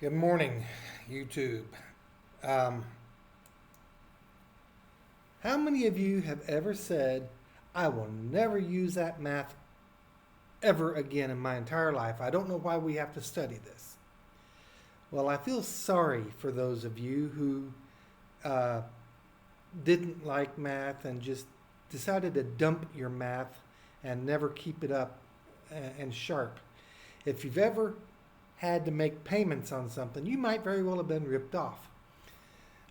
Good morning, YouTube. Um, how many of you have ever said, I will never use that math ever again in my entire life? I don't know why we have to study this. Well, I feel sorry for those of you who didn't like math and just decided to dump your math and never keep it up and sharp. If you've ever had to make payments on something, you might very well have been ripped off.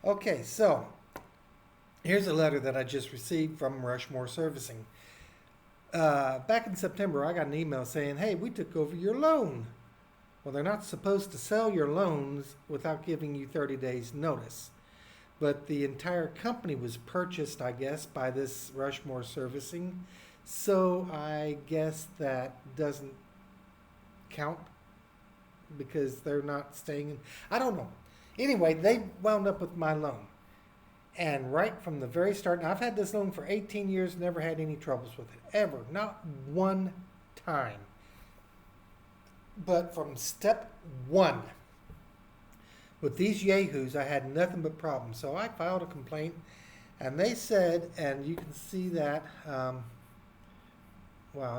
Okay, so here's a letter that I just received from Rushmore Servicing. Back in September, I got an email saying, hey, we took over your loan. Well, they're not supposed to sell your loans without giving you 30 days notice. But the entire company was purchased, I guess, by this Rushmore Servicing. So I guess that doesn't count because they're not staying in. I don't know. Anyway, they wound up with my loan. And right from the very start, and I've had this loan for 18 years, never had any troubles with it, ever. Not one time. But from step one, with these yahoos, I had nothing but problems. So I filed a complaint, and they said, and you can see that, wow,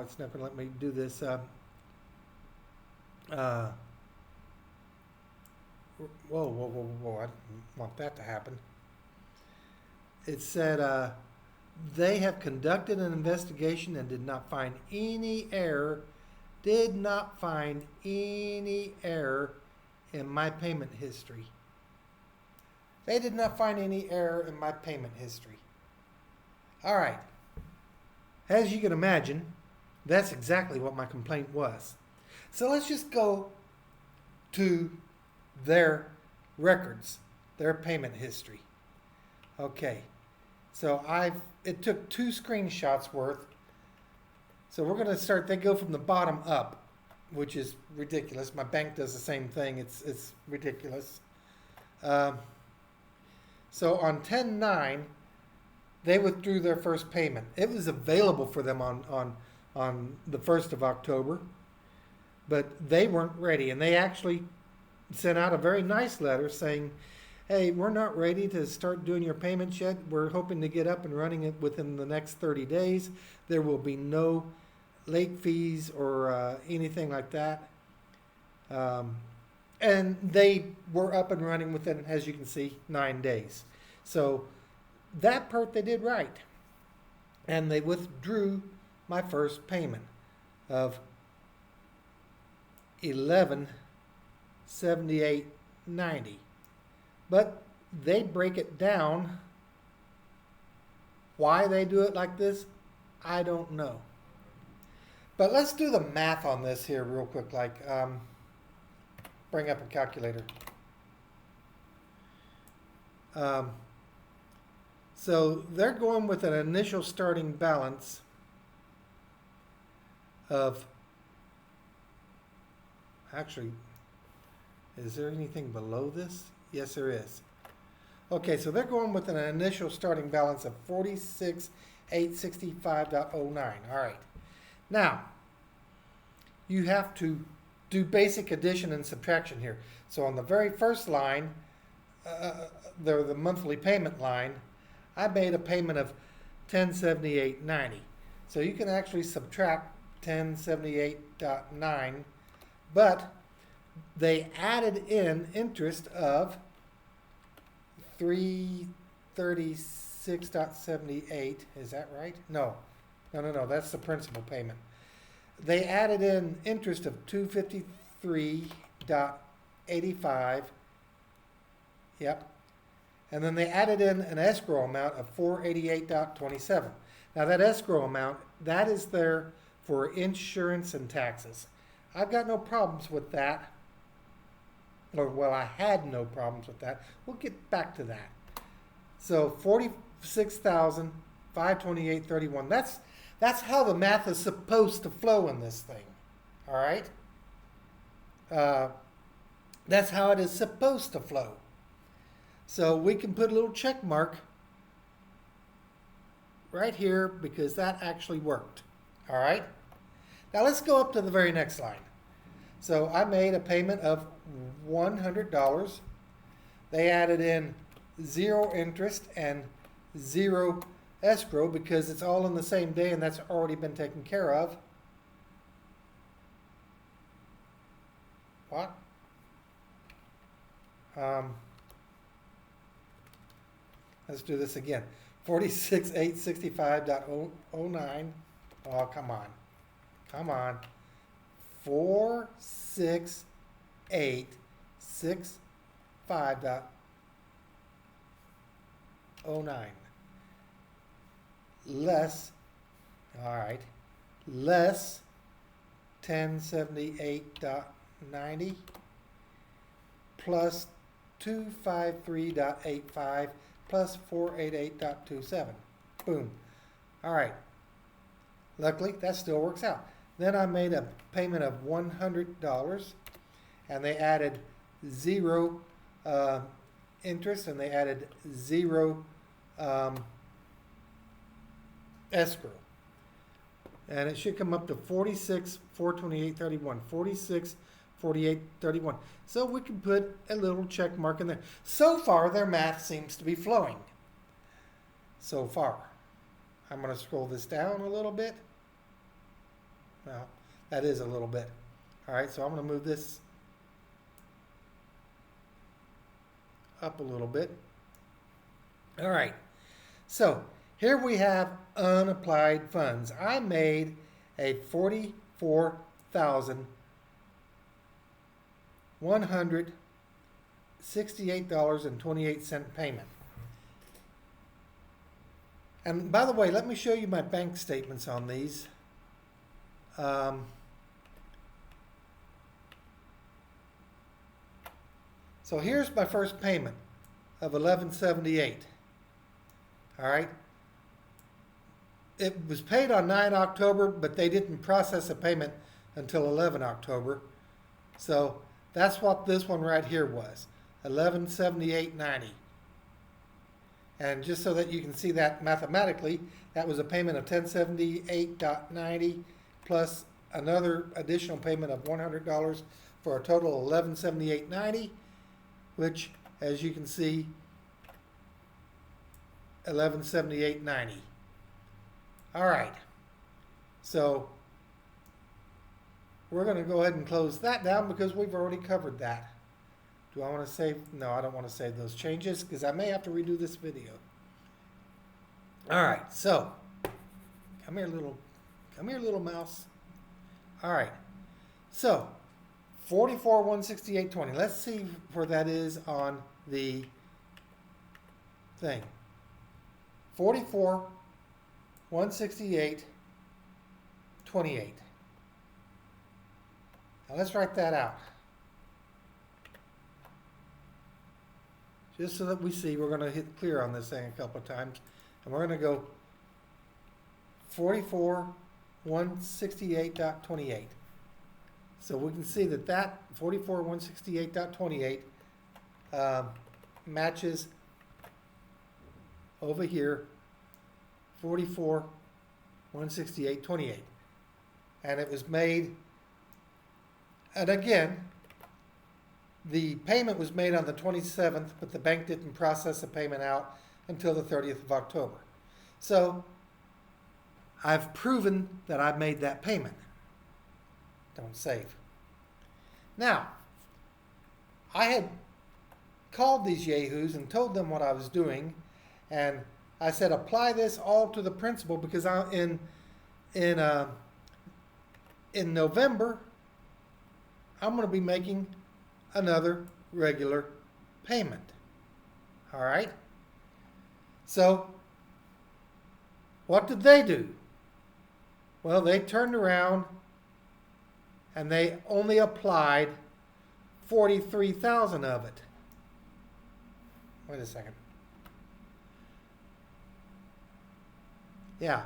it's not going to let me do this. Whoa, I didn't want that to happen. It said, they have conducted an investigation and did not find any error in my payment history. They did not find any error in my payment history. All right. As you can imagine, that's exactly what my complaint was. So let's just go to their records, their payment history. Okay. So it took 2 screenshots worth. So we're going to start, they go from the bottom up, which is ridiculous. My bank does the same thing. It's ridiculous. So on 10/9, they withdrew their first payment. It was available for them on the 1st of October, but they weren't ready. And they actually sent out a very nice letter saying, hey, we're not ready to start doing your payments yet. We're hoping to get up and running it within the next 30 days. There will be no late fees or anything like that. And they were up and running within, as you can see, 9 days. So that part they did right. And they withdrew my first payment of $1178.90. But they break it down. Why they do it like this, I don't know. But let's do the math on this here real quick. Bring up a calculator. So they're going with an initial starting balance of, actually, is there anything below this? Yes, there is. Okay, so they're going with an initial starting balance of 46,865.09. All right. Now, you have to do basic addition and subtraction here. So on the very first line, the monthly payment line, I made a payment of $1078.90. So you can actually subtract 1078.9, but they added in interest of $336.78. Is that right? No. That's the principal payment. They added in interest of $253.85. Yep. And then they added in an escrow amount of $488.27. Now that escrow amount, that is there for insurance and taxes. I've got no problems with that. Well, I had no problems with that. We'll get back to that. So $46,528.31. That's how the math is supposed to flow in this thing. All right? That's how it is supposed to flow. So we can put a little check mark right here because that actually worked. All right? Now let's go up to the very next line. So I made a payment of $100. They added in 0 interest and 0 escrow because it's all in the same day and that's already been taken care of. What? Let's do this again. 46865.09. Oh, come on. Come on. 46865.09. Less, all right, less 1078.90 plus 253.85 plus 488.27. Boom. All right. Luckily, that still works out. Then I made a payment of $100, and they added 0 interest, and they added 0 escrow. And it should come up to 46,428.31. 46,48.31. So we can put a little check mark in there. So far, their math seems to be flowing. So far. I'm going to scroll this down a little bit. Well, that is a little bit. All right, so I'm going to move this up a little bit. All right, so here we have unapplied funds. I made a $44,168.28 payment. And by the way, let me show you my bank statements on these. So here's my first payment of $11.78. All right. It was paid on 9 October, but they didn't process a payment until 11 October. So that's what this one right here was, $11.78.90. And just so that you can see that mathematically, that was a payment of $1078.90 plus another additional payment of $100 for a total of $1178.90, which, as you can see, $1178.90. All right, so we're going to go ahead and close that down because we've already covered that. Do I want to save? No, I don't want to save those changes because I may have to redo this video. All right, so come here, little mouse. All right, so 44,168.20. Let's see where that is on the thing. 44,168.28. Now let's write that out. Just so that we see, we're going to hit clear on this thing a couple of times. And we're going to go 44,168.28. So we can see that that 44,168.28 matches over here 44,168.28. And it was made, and again, the payment was made on the 27th, but the bank didn't process the payment out until the 30th of October. So I've proven that I made that payment. Don't save. Now, I had called these yahoos and told them what I was doing, and I said apply this all to the principal because in November I'm going to be making another regular payment. All right? So, what did they do? Well, they turned around and they only applied 43,000 of it. Wait a second. Yeah,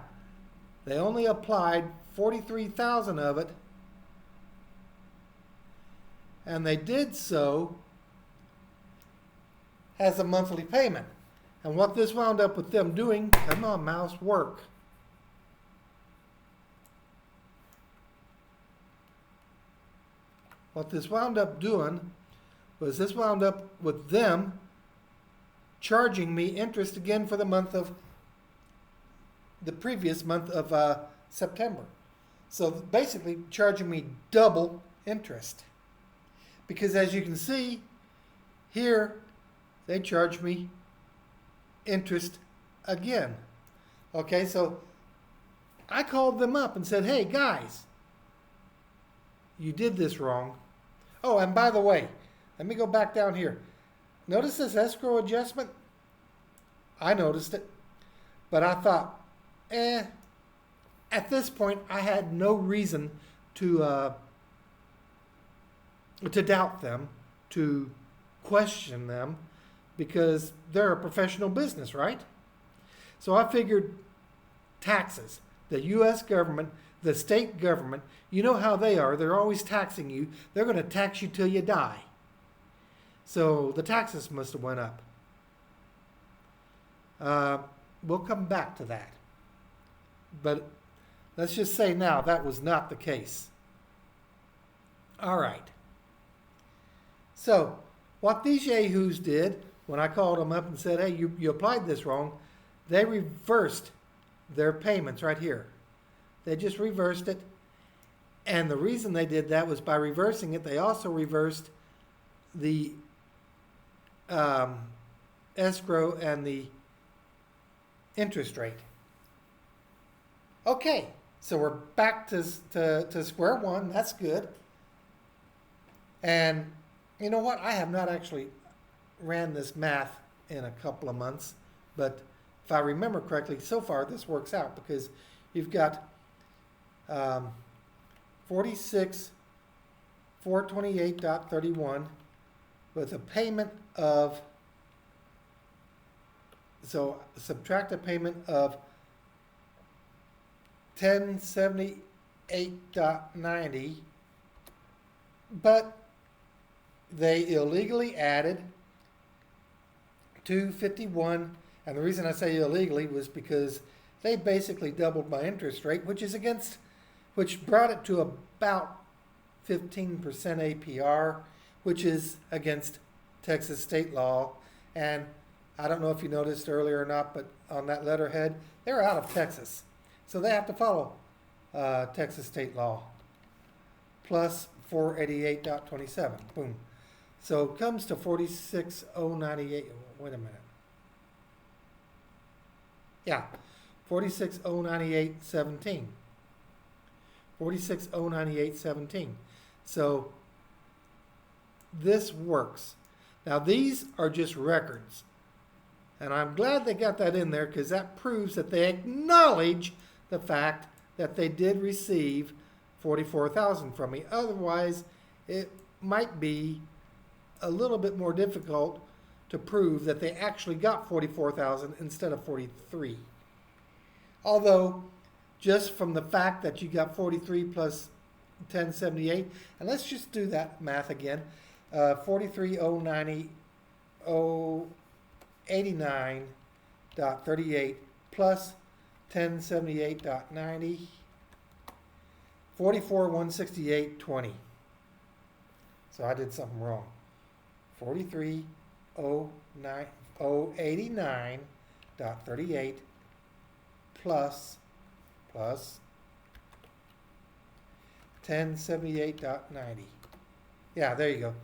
they only applied 43,000 of it, and they did so as a monthly payment. And what this wound up with them doing, come on, mouse, work. What this wound up doing was this wound up with them charging me interest again for the previous month of September. So basically charging me double interest. Because as you can see, here they charge me interest again. Okay, so I called them up and said, hey guys, you did this wrong. Oh, and by the way, let me go back down here. Notice this escrow adjustment? I noticed it, but I thought, at this point I had no reason to doubt them, to question them, because they're a professional business, right? So I figured taxes, the U.S. government, the state government, you know how they are. They're always taxing you. They're going to tax you till you die. So the taxes must have went up. We'll come back to that. But let's just say now that was not the case. All right. So what these yahoos did, when I called them up and said, hey, you applied this wrong, they reversed their payments right here. They just reversed it. And the reason they did that was by reversing it, they also reversed the escrow and the interest rate. Okay, so we're back to square one. That's good. And you know what? I have not actually ran this math in a couple of months, but if I remember correctly, so far this works out because you've got 46,428.31 with a payment of, so subtract a payment of 1078.90, but they illegally added 251, and the reason I say illegally was because they basically doubled my interest rate, which brought it to about 15% APR, which is against Texas state law. And I don't know if you noticed earlier or not, but on that letterhead, they're out of Texas. So they have to follow Texas state law. Plus 488.27. Boom. So it comes to 46,098. Wait a minute. Yeah. 46,098.17. 46,098.17. So this works. Now these are just records. And I'm glad they got that in there because that proves that they acknowledge the fact that they did receive $44,000 from me. Otherwise, it might be a little bit more difficult to prove that they actually got $44,000 instead of $43,000. Although, just from the fact that you got 43 plus 1078, and let's just do that math again. 43,089.38 plus 1078.90, 44,168.20. So I did something wrong. 43,089.38 plus 1078.90. Yeah, there you go.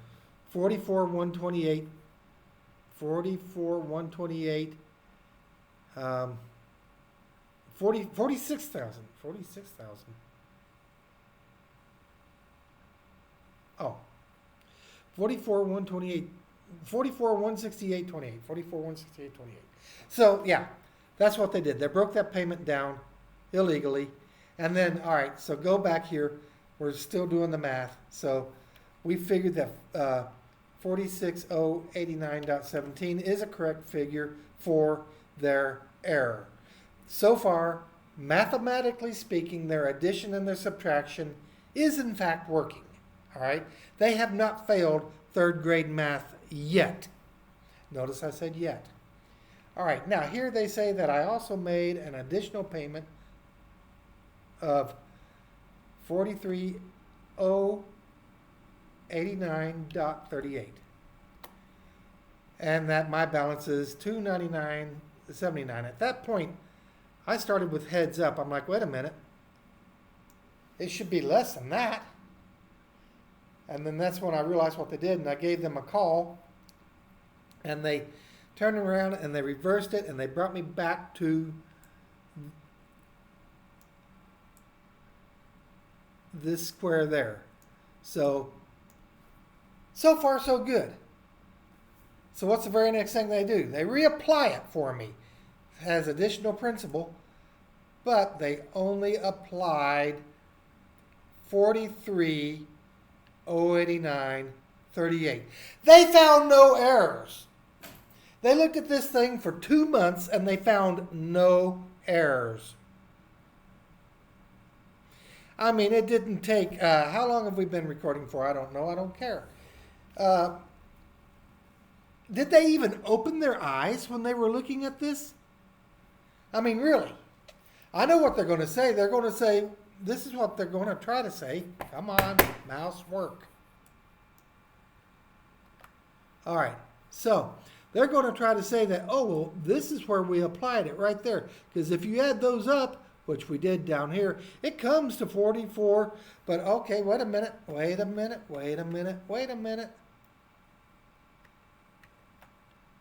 44,128. 44,128. 46,000. 46,000. Oh. 44,128. 44,168.28. 44,168.28. So, yeah, that's what they did. They broke that payment down illegally. And then, all right, so go back here. We're still doing the math. So we figured that 46,089.17 is a correct figure for their error. So far, mathematically speaking, their addition and their subtraction is in fact working. All right? They have not failed third grade math yet. Notice I said yet. All right, now here they say that I also made an additional payment of 43,089.38. and that my balance is $299.79. At that point, I started with heads up. I'm like, wait a minute, it should be less than that. And then that's when I realized what they did, and I gave them a call, and they turned around and they reversed it, and they brought me back to this square there. So far so good. So what's the very next thing they do? They reapply it for me. It has additional principal, but they only applied $43,089.38. They found no errors. They looked at this thing for 2 months and they found no errors. I mean, it didn't take, how long have we been recording for? I don't know. I don't care. Did they even open their eyes when they were looking at this? I mean, really. I know what they're going to say. They're going to say, this is what they're going to try to say. Come on, mouse, work. All right. So they're going to try to say that, oh, well, this is where we applied it right there. Because if you add those up, which we did down here, it comes to 44. But okay, wait a minute.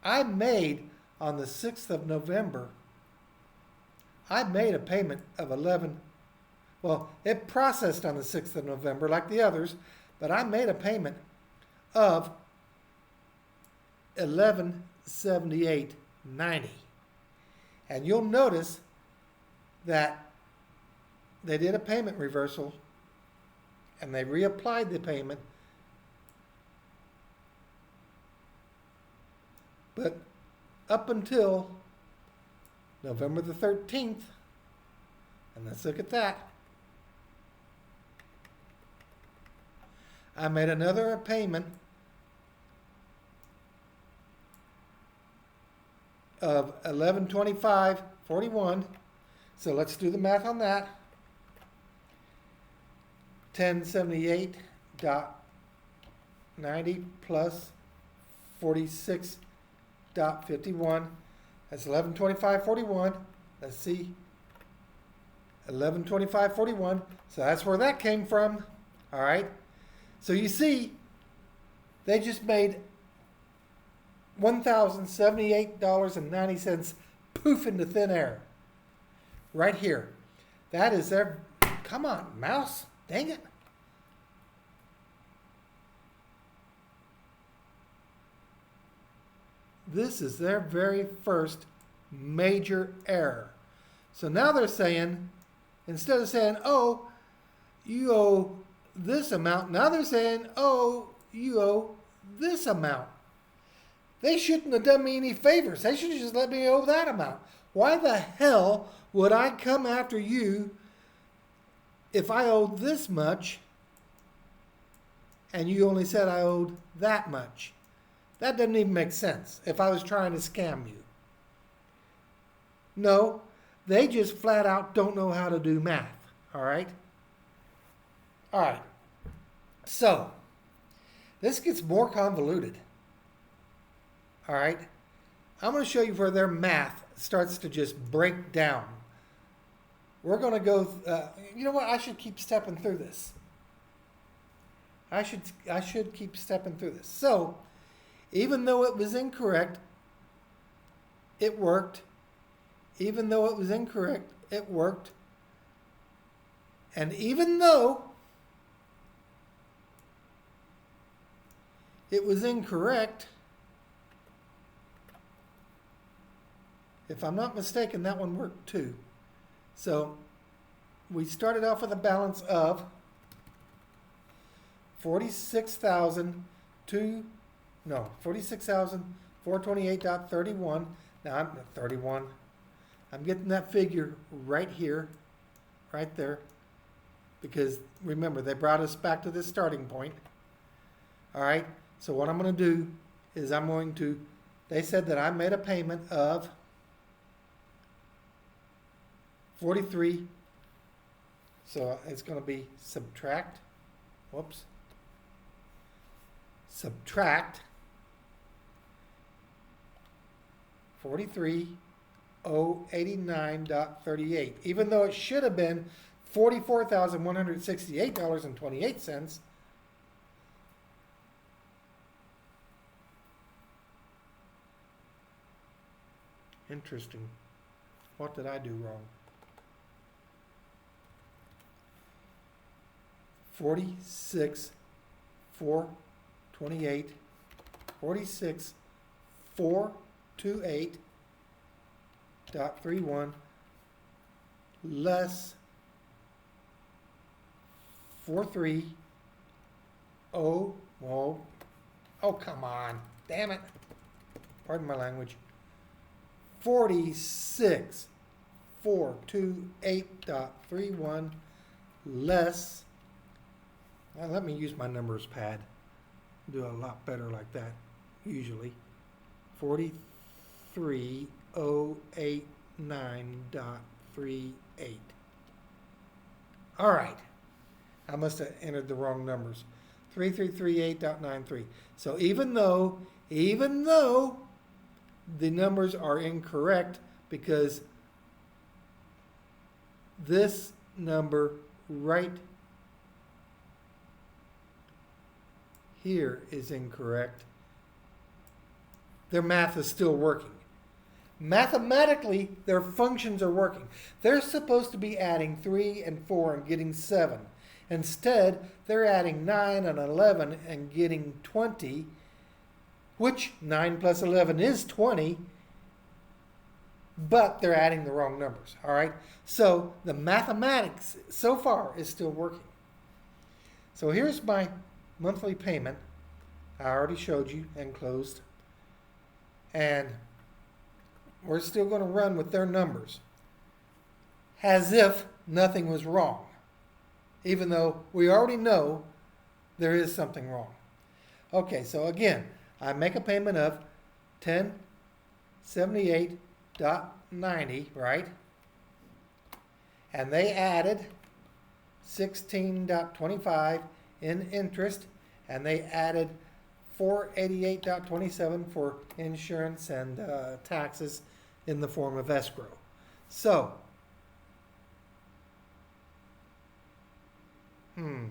I made, on the 6th of November, I made a payment of 11. Well, it processed on the 6th of November like the others, but I made a payment of $1178.90. And you'll notice that they did a payment reversal and they reapplied the payment. But up until November the 13th, and let's look at that, I made another payment of $1125.41. So let's do the math on that. $1078.90 plus 46.51. That's $1125.41. Let's see. $1125.41. So that's where that came from. All right. So you see, they just made $1,078.90 poof into thin air. Right here. That is their, come on, mouse, dang it. This is their very first major error. So now they're saying, instead of saying, oh, you owe this amount, now they're saying, oh, you owe this amount. They shouldn't have done me any favors. They should have just let me owe that amount. Why the hell would I come after you if I owed this much and you only said I owed that much? That doesn't even make sense if I was trying to scam you. No, they just flat out don't know how to do math. All right? All right. So, this gets more convoluted. All right? I'm going to show you where their math starts to just break down. We're going to go, you know what? I should keep stepping through this. I should keep stepping through this. So, even though it was incorrect, it worked. Even though it was incorrect, it worked. And even though it was incorrect, if I'm not mistaken, that one worked too. So we started off with a balance of $46,428.31. Now I'm at 31. I'm getting that figure right here, right there, because remember, they brought us back to this starting point. All right, so what I'm going to do is they said that I made a payment of 43, so it's going to be subtract $43,089.38, even though it should have been $44,168.28. Interesting. What did I do wrong? 46, 428, 46, 428.31 less 43, oh, come on, damn it. Pardon my language. 46, 428.31 less, let me use my numbers pad. Do a lot better like that, usually. 43,089.38. All right. I must have entered the wrong numbers. 3338.93. So even though the numbers are incorrect, because this number right here is incorrect, their math is still working. Mathematically, their functions are working. They're supposed to be adding 3 and 4 and getting 7. Instead, they're adding 9 and 11 and getting 20, which 9 plus 11 is 20, but they're adding the wrong numbers, all right? So the mathematics so far is still working. So here's my monthly payment. I already showed you and closed. And we're still going to run with their numbers as if nothing was wrong, even though we already know there is something wrong. Okay, so again, I make a payment of $1078.90, right? And they added $16.25 in interest, and they added $488.27 for insurance and taxes in the form of escrow. So, I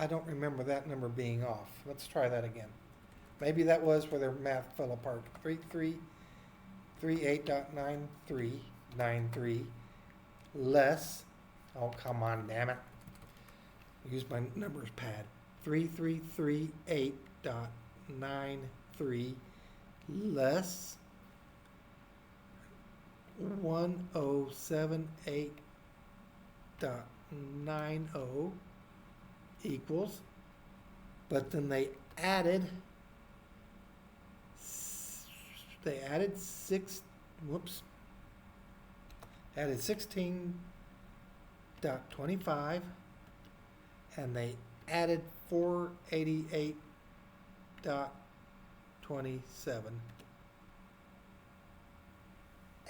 don't remember that number being off. Let's try that again. Maybe that was where their math fell apart. 3338.93 less, oh come on, damn it. Use my numbers pad. 3338.93 less 1078.90 equals, but then they added added 16.25, and they added 488.27,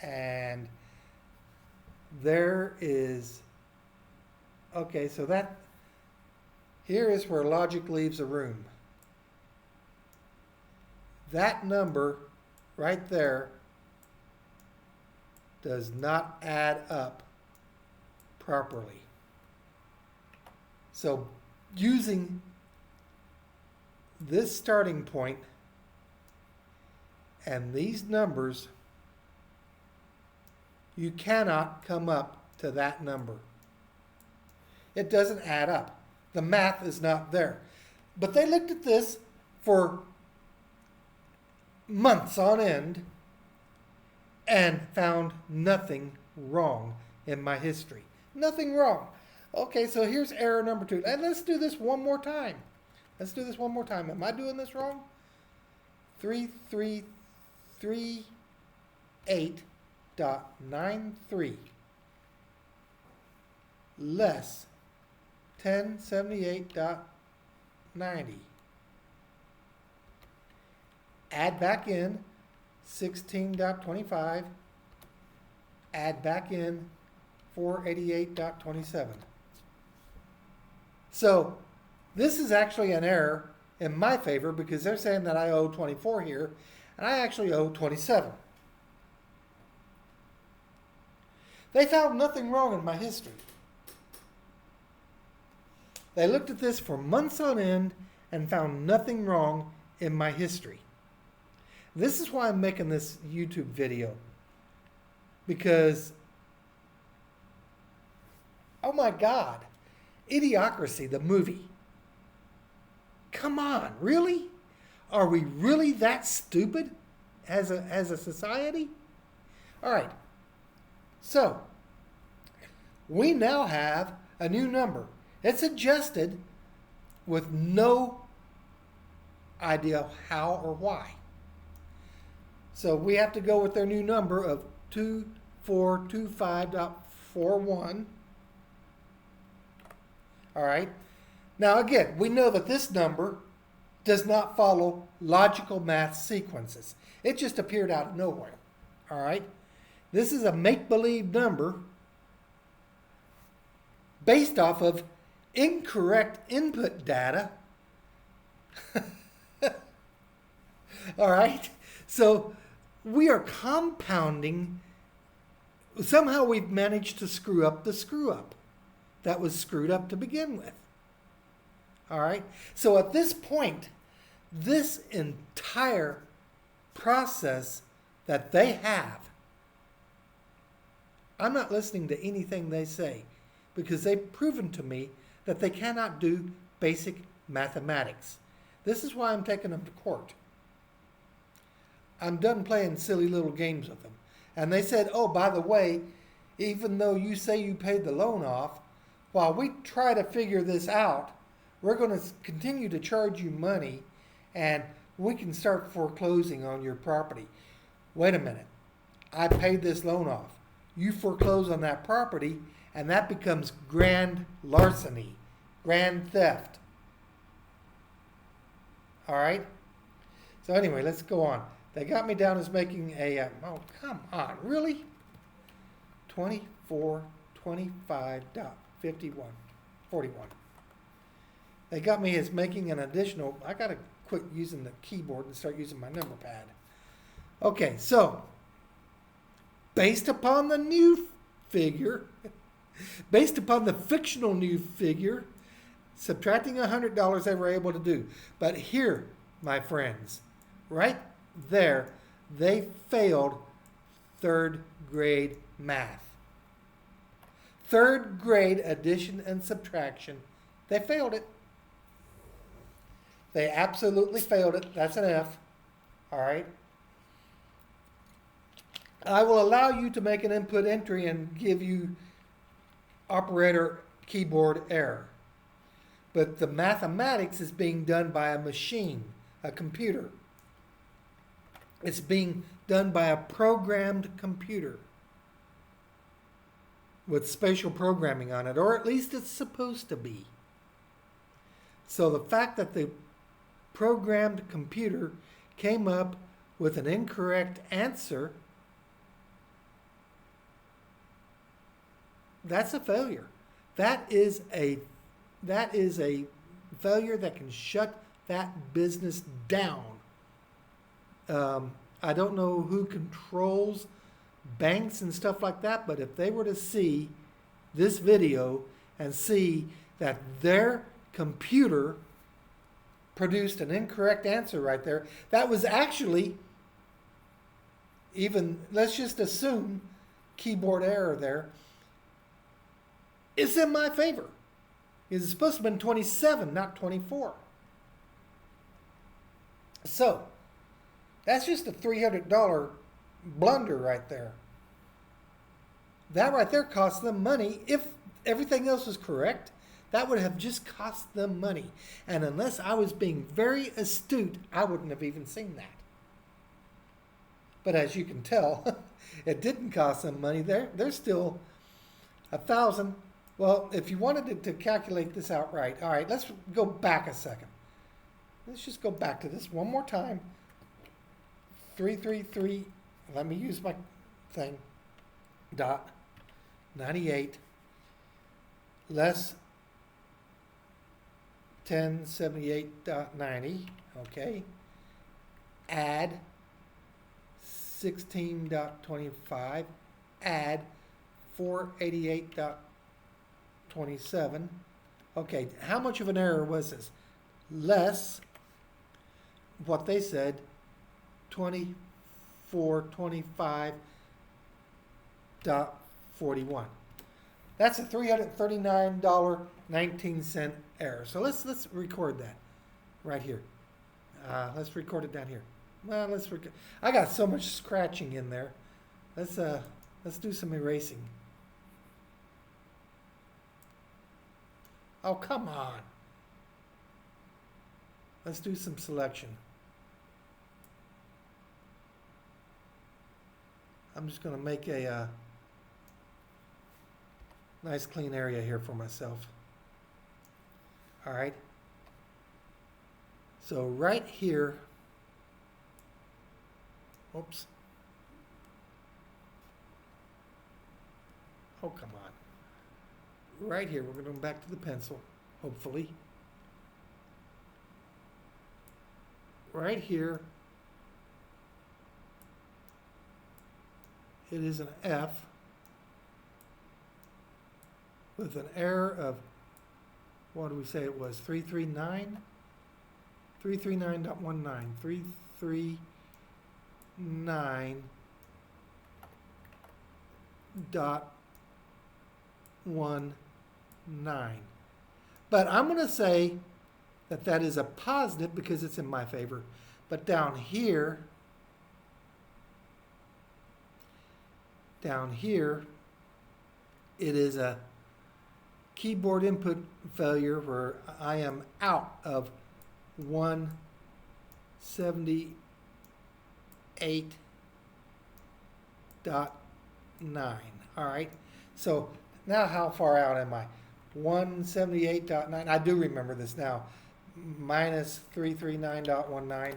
and there is, okay, so that here is where logic leaves a room. That number right there does not add up properly. So using this starting point and these numbers, you cannot come up to that number. It doesn't add up. The math is not there. But they looked at this for months on end and found nothing wrong in my history. Nothing wrong. Okay, so here's error number 2. And let's do this one more time. Am I doing this wrong? 3338.93 less 1078.90. Add back in 16.25. Add back in 488.27. So this is actually an error in my favor because they're saying that I owe 24 here. and I actually owe 27. They found nothing wrong in my history. They looked at this for months on end and found nothing wrong in my history. This is why I'm making this YouTube video. Because, oh my God, Idiocracy, the movie. Come on, really? Are we really that stupid as a society? All right. So, we now have a new number. It's adjusted with no idea how or why. So we have to go with their new number of 2425.41. All right. Now again, we know that this number does not follow logical math sequences. It just appeared out of nowhere. All right. This is a make-believe number based off of incorrect input data. All right. So we are compounding. Somehow we've managed to screw up the screw up that was screwed up to begin with. All right. So at this point, this entire process that they have, I'm not listening to anything they say because they've proven to me that they cannot do basic mathematics. This is why I'm taking them to court. I'm done playing silly little games with them. And they said, oh, by the way, even though you say you paid the loan off, while we try to figure this out, we're going to continue to charge you money and we can start foreclosing on your property. Wait a minute. I paid this loan off. You foreclose on that property and that becomes grand larceny, grand theft. All right? So anyway, let's go on. They got me down as making a, oh, come on, really? 2425.41. They got me as making an additional, I got to quit using the keyboard and start using my number pad. Okay, so, based upon the new figure, based upon the fictional new figure, subtracting $100 they were able to do. But here, my friends, right there, they failed third grade math. Third grade addition and subtraction, they failed it. They absolutely failed it. That's an F. All right. I will allow you to make an input entry and give you operator keyboard error. But the mathematics is being done by a machine, a computer. It's being done by a programmed computer with spatial programming on it, or at least it's supposed to be. So the fact that the programmed computer came up with an incorrect answer, that's a failure. That is a failure that can shut that business down. I don't know who controls banks and stuff like that, but if they were to see this video and see that their computer produced an incorrect answer right there, that was actually, even, let's just assume keyboard error there, it's in my favor. It's supposed to have been 27, not 24. So, that's just a $300 blunder right there. That right there cost them money. If everything else was correct, that would have just cost them money. And unless I was being very astute, I wouldn't have even seen that. But as you can tell, it didn't cost them money. They're still $1,000. Well, if you wanted to calculate this out right, all right, let's go back a second. Let's just go back to this one more time. 333, let me use my thing, dot 98 less 1078.90, okay, add 16.25, add 488.27. Okay, how much of an error was this? Less what they said, 2425.41. That's a $339.19 error. So let's record that right here. Let's record it down here. Well, I got so much scratching in there. Let's do some erasing. Oh, come on. Let's do some selection. I'm just going to make a nice clean area here for myself. All right. So right here, oops. Oh, come on. Right here, we're going to go back to the pencil, hopefully. Right here, it is an F with an error of, what do we say it was, 339? 339.19, 339.19. But I'm going to say that that is a positive because it's in my favor. But down here, it is a keyboard input failure where I am out of 178.9. All right. So now how far out am I? 178.9. I do remember this now. Minus 339.19.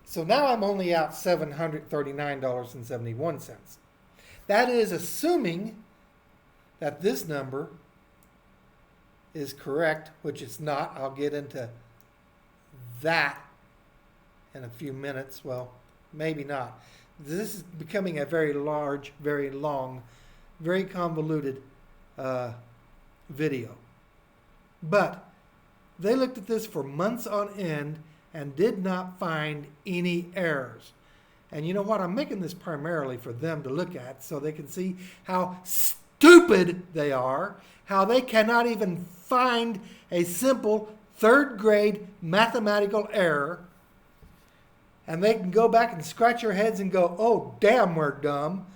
So now I'm only out $739.71. That is assuming that this number is correct, which it's not. I'll get into that in a few minutes. Well, maybe not. This is becoming a very large, very long, very convoluted video. But they looked at this for months on end and did not find any errors. And you know what? I'm making this primarily for them to look at so they can see how stupid they are, how they cannot even find a simple third grade mathematical error. And they can go back and scratch their heads and go, oh, damn, we're dumb.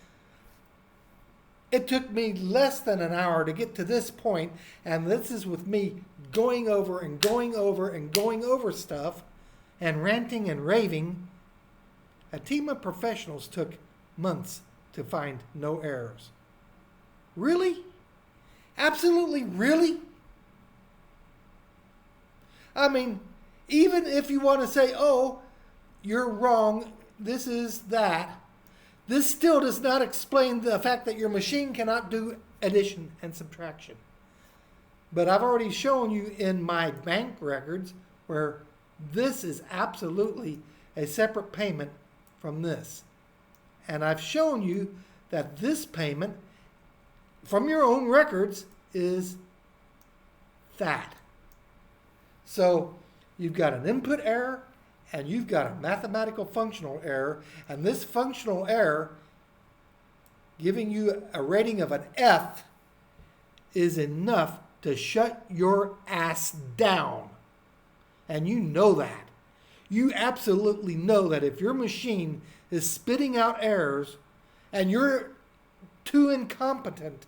It took me less than an hour to get to this point, and this is with me going over and going over and going over stuff and ranting and raving. A team of professionals took months to find no errors. Really? Absolutely really? I mean, even if you want to say, oh, you're wrong, this is that, this still does not explain the fact that your machine cannot do addition and subtraction. But I've already shown you in my bank records where this is absolutely a separate payment from this. And I've shown you that this payment from your own records is that. So you've got an input error and you've got a mathematical functional error, and this functional error giving you a rating of an F is enough to shut your ass down. And you know that. You absolutely know that if your machine is spitting out errors and you're too incompetent,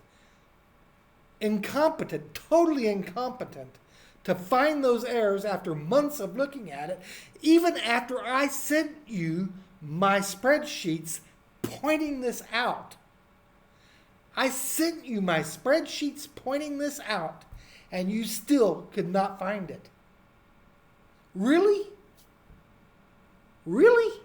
totally incompetent, to find those errors after months of looking at it, even after I sent you my spreadsheets pointing this out. I sent you my spreadsheets pointing this out, and you still could not find it. Really? Really?